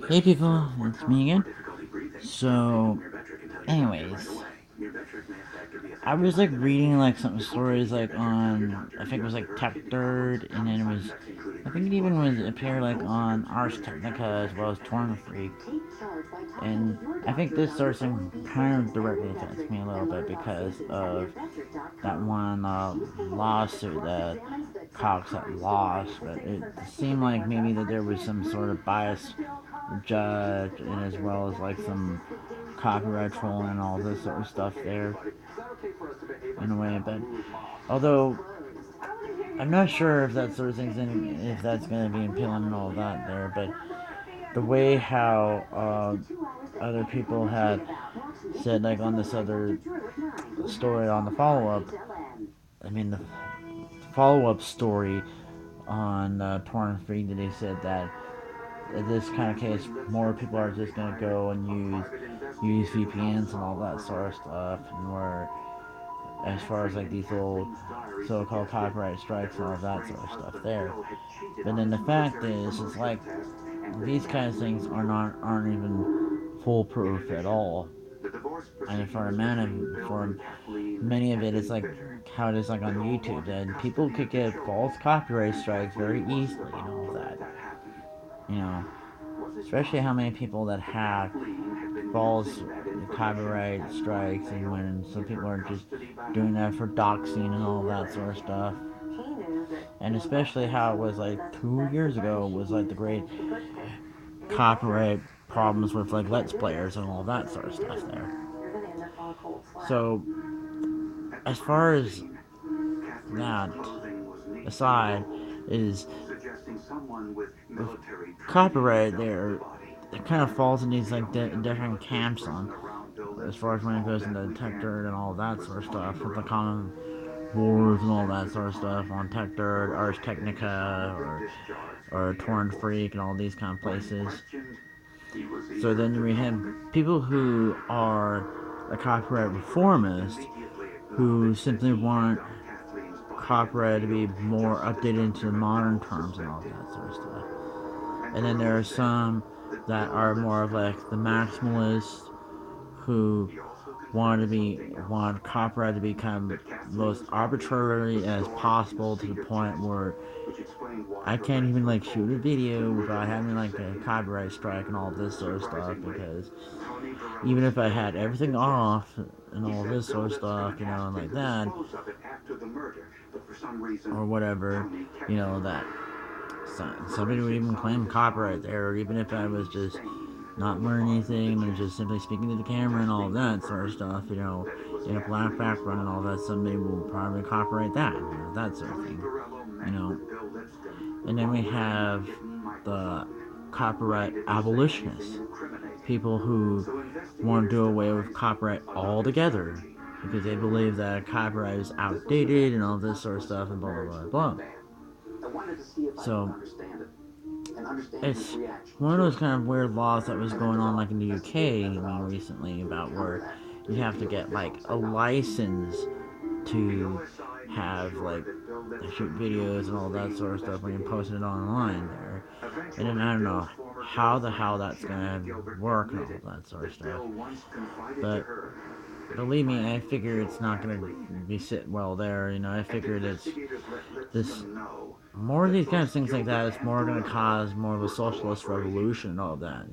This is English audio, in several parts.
Hey people, it's me again. So, anyways, I was like reading like some stories like on I think it was like Tech Third, and then it was I think it even was appeared like on Ars Technica as well as Torn Freak, and I think this sort of thing kind of directly affects me a little bit because of that one lawsuit that Cox had lost, but it seemed like maybe that there was some sort of bias judge and as well as like some copyright trolling and all this sort of stuff there in a way. But although I'm not sure if that sort of thing's if that's going to be appealing and all that there, but the way how other people had said like on this other story on the follow up, I mean the follow up story on Torn Free, that they said that in this kind of case, more people are just gonna go and use VPNs and all that sort of stuff, and where as far as like these old so-called copyright strikes and all that sort of stuff there. But then the fact is, it's like these kind of things aren't even foolproof at all. And for many of it, it's like how it is like on YouTube, and people could get false copyright strikes very easily and all that. You know, especially how many people that have false copyright strikes, and when some people are just doing that for doxing and all that sort of stuff. And especially how it was like 2 years ago was like the great copyright problems with like Let's Players and all that sort of stuff there. So as far as that aside, is with copyright there, it kind of falls in these like different camps on as far as when it goes into tech dirt and all that sort of stuff with the common wars and all that sort of stuff on tech dirt, Ars Technica, or Torrent Freak and all these kind of places. So then we have people who are a copyright reformist who simply want copyright to be more updated into the modern terms and all that sort of stuff. And then there are some that are more of like the maximalists who want copyright to become most arbitrary as possible to the point where I can't even like shoot a video without having like a copyright strike and all this sort of stuff, because even if I had everything off and all this sort of stuff, and like that or whatever, that somebody would even claim copyright there, or even if I was just not wearing anything and just simply speaking to the camera and all that sort of stuff, in a black background and all that, somebody will probably copyright that, that sort of thing, you know. And then we have the copyright abolitionists, people who want to do away with copyright altogether because they believe that copyright is outdated and all this sort of stuff and blah blah blah blah. So it's one of those kind of weird laws that was going on like in the UK, I mean, recently, about where you have to get like a license to have like shoot videos and all that sort of stuff when you're posting it online there. And then I don't know how the hell that's gonna work and all that sort of stuff. But believe me, I figure it's not gonna be sit well there. I figured it's this more of these kind of things like that. It's more gonna cause more of a socialist revolution and all that.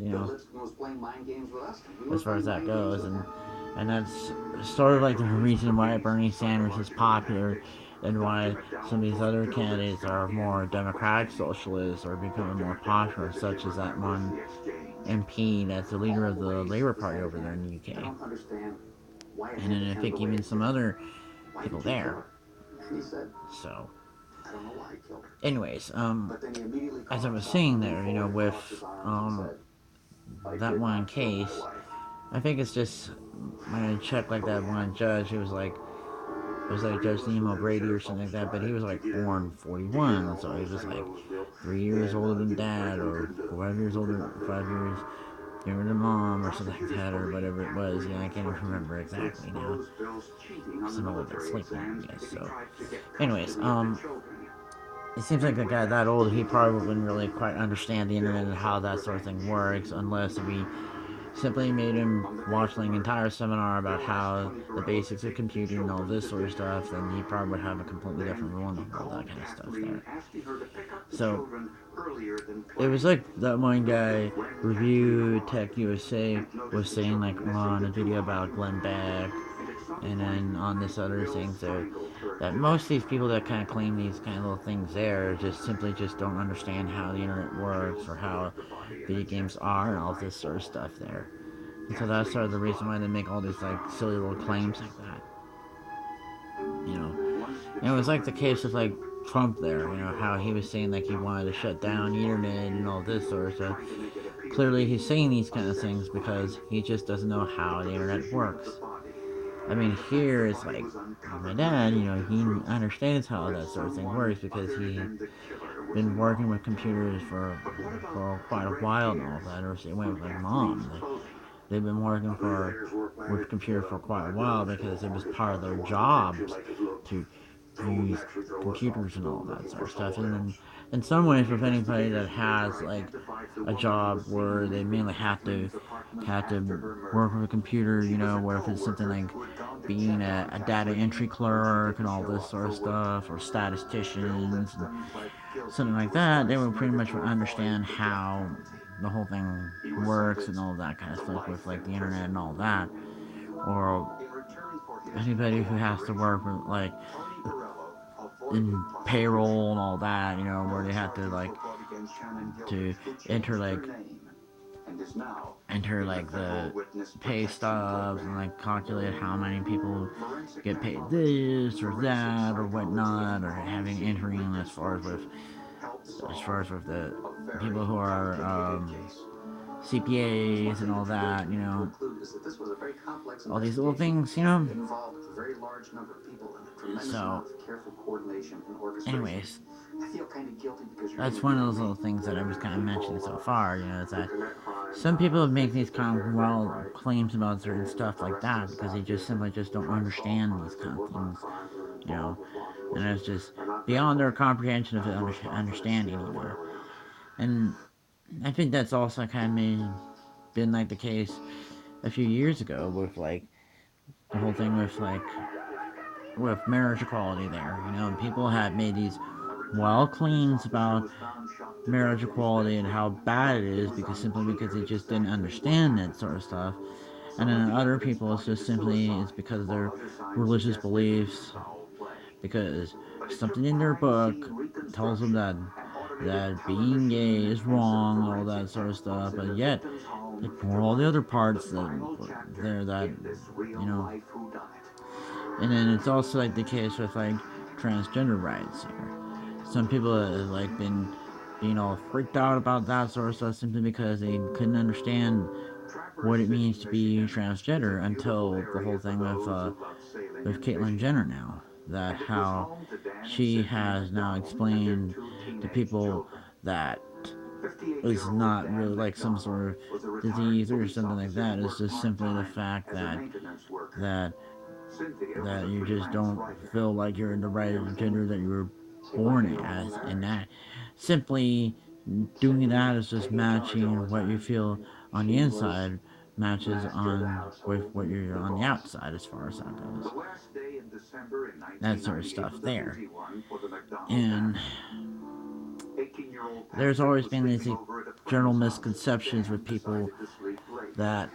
As far as that goes, and that's sort of like the reason why Bernie Sanders is popular, and why some of these other candidates are more democratic socialists or becoming more popular, such as that one MP that's the leader of the Labour Party over there in the UK. And then I think even some other people there. So, anyways, as I was saying there, with that one case, I think it's just when I checked like that one judge, it was like Judge Nemo Brady or something like that, but he was like born 41, so he was like 3 years older than dad, or 5 years older, 5 years younger than mom, or something like that, or whatever it was. I can't even remember exactly now, because I'm a little bit sleepy, I guess. So, anyways, it seems like a guy that old, he probably wouldn't really quite understand the internet and how that sort of thing works unless we simply made him watch like an entire seminar about how the basics of computing and all this sort of stuff. Then he probably would have a completely different rule and all that kind of stuff there. So it was like that one guy, Review Tech USA, was saying like on a video about Glenn Beck, and then on this other thing, so that most of these people that kind of claim these kind of little things there just simply just don't understand how the internet works or how video games are and all this sort of stuff there. And so that's sort of the reason why they make all these like silly little claims like that. You know, and it was like the case with like Trump there. You know how he was saying like he wanted to shut down the internet and all this sort of stuff. Clearly, he's saying these kind of things because he just doesn't know how the internet works. I mean, here it's like my dad. You know, he understands how that sort of thing works because he's been working with computers for quite a while now. That or same way with my mom. They've been working with computers for quite a while because it was part of their jobs to use computers and all that sort of stuff. And then in some ways, with anybody that has like a job where they mainly have to work with a computer, you know, where if it's something like being a data entry clerk and all this sort of stuff, or statisticians and something like that, they would pretty much understand how the whole thing works and all that kind of stuff with like the internet and all that. Or anybody who has to work with like in payroll and all that, you know, where they have to like to enter like the pay stubs and like calculate how many people get paid this or that or whatnot, or having entering as far as with the people who are CPAs and all that, you know, all these little things, you know. So, anyways, that's one of those little things that I was kind of mentioning so far. You know, is that some people make these kind of wild claims about certain stuff like that because they just simply just don't understand these kind of things. You know, and it's just beyond their comprehension of understanding. You know, and I think that's also kind of been like the case a few years ago with like the whole thing with marriage equality there. You know, and people had made these wild claims about marriage equality and how bad it is because simply because they just didn't understand that sort of stuff. And then other people it's just simply it's because of their religious beliefs, because something in their book tells them that being gay is wrong, all that sort of stuff, but yet ignore all the other parts that you know. And then it's also like the case with like transgender rights here. Some people have like been being all freaked out about that sort of stuff simply because they couldn't understand what it means to be transgender until the whole thing with Caitlyn Jenner now. That how she has now explained to people that it's not really like some sort of disease or something like that. It's just simply the fact that that you just don't feel like you're in the right gender that you were born as, and that simply doing that is just matching what you feel on the inside matches on with what you're on the outside as far as that goes. That sort of stuff there. And there's always been these general misconceptions with people that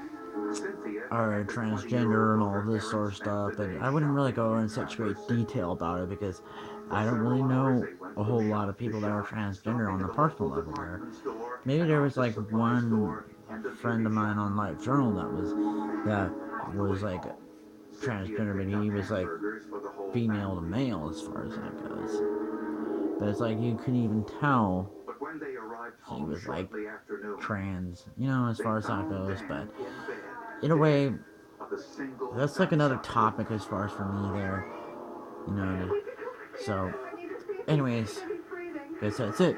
are transgender and all this sort of stuff, but I wouldn't really go in such great detail about it because I don't really know a whole lot of people that are transgender on a personal level there. Maybe there was like one friend of mine on Life Journal that was like transgender, but he was like female to male as far as that goes. But it's like you couldn't even tell he was like trans, you know, as far as that goes. But in a way, that's like another topic as far as for me there, you know. So, anyways, guess that's it.